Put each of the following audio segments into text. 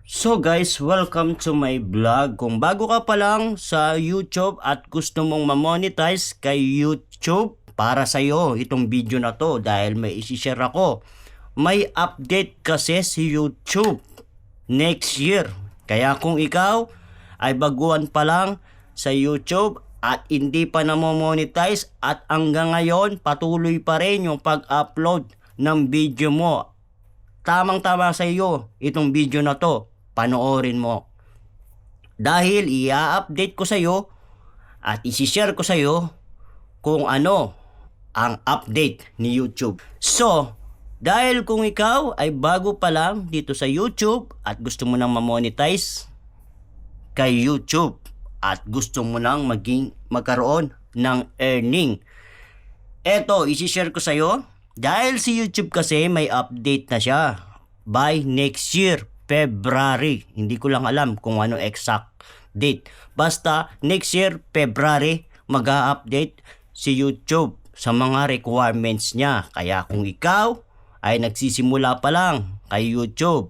So guys, welcome to my vlog. Kung bago ka pa lang sa YouTube at gusto mong ma-monetize kay YouTube, para sa iyo itong video na to dahil may isi-share ako. May update kasi si YouTube next year. Kaya kung ikaw ay baguhan pa lang sa YouTube at hindi pa na-monetize at hanggang ngayon patuloy pa rin yung pag-upload ng video mo, tamang-tama sa iyo itong video na to. Panoorin mo. Dahil i-update ko sa iyo at isi-share ko sa iyo kung ano ang update ni YouTube. So, dahil kung ikaw ay bago pa lang dito sa YouTube at gusto mo nang ma-monetize kay YouTube at gusto mo nang magkaroon ng earning, eto, isi-share ko sa iyo. Dahil si YouTube kasi may update na siya by next year, February. Hindi ko lang alam kung ano exact date. Basta next year, February, mag-a-update si YouTube sa mga requirements niya. Kaya kung ikaw ay nagsisimula pa lang kay YouTube,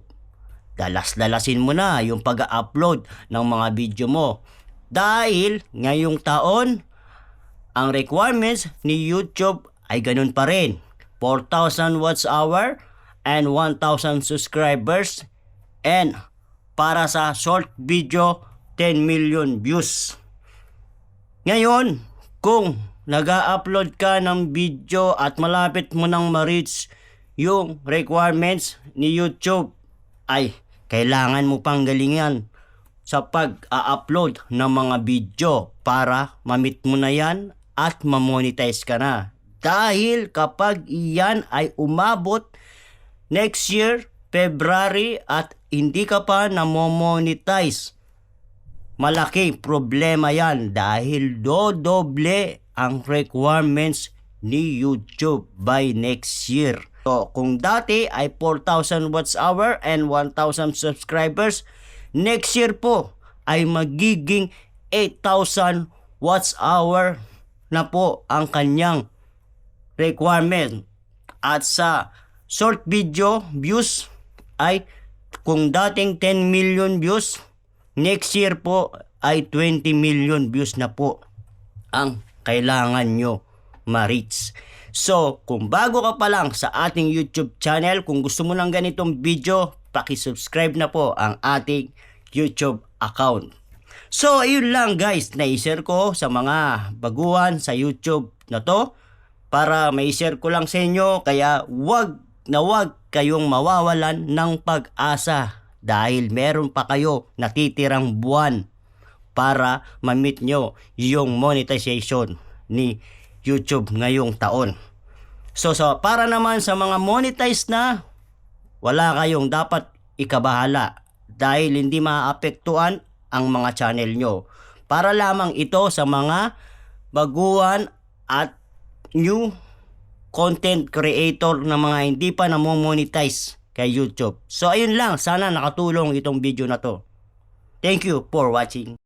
dalas-dalasin mo na yung pag-upload ng mga video mo. Dahil ngayong taon, ang requirements ni YouTube ay ganun pa rin. 4,000 watch hour and 1,000 subscribers. And para sa short video, 10 million views. Ngayon, kung nag-upload ka ng video at malapit mo nang ma-reach yung requirements ni YouTube, ay kailangan mo pang galingan sa pag-upload ng mga video para ma-meet mo na yan at ma-monetize ka na. Dahil kapag iyan ay umabot next year, February, at hindi ka pa na-monetize, malaking problema yan dahil dodoble ang requirements ni YouTube by next year. So, kung dati ay 4,000 watch hour and 1,000 subscribers, next year po ay magiging 8,000 watch hour na po ang kanyang requirement. At sa short video views ay kung dating 10 million views, next year po ay 20 million views na po ang kailangan nyo ma-reach. So, kung bago ka pa lang sa ating YouTube channel, kung gusto mo ng ganitong video, paki-subscribe na po ang ating YouTube account. So, ayun lang guys, na-share ko sa mga baguhan sa YouTube na to para ma-share ko lang sa inyo. Kaya wag kayong mawawalan ng pag-asa dahil meron pa kayo natitirang buwan para ma-meet nyo yung monetization ni YouTube ngayong taon. So para naman sa mga monetize na, wala kayong dapat ikabahala dahil hindi maapektuhan ang mga channel nyo. Para lamang ito sa mga baguhan at new content creator na mga hindi pa na-monetize kay YouTube. So ayun lang, sana nakatulong itong video na to. Thank you for watching.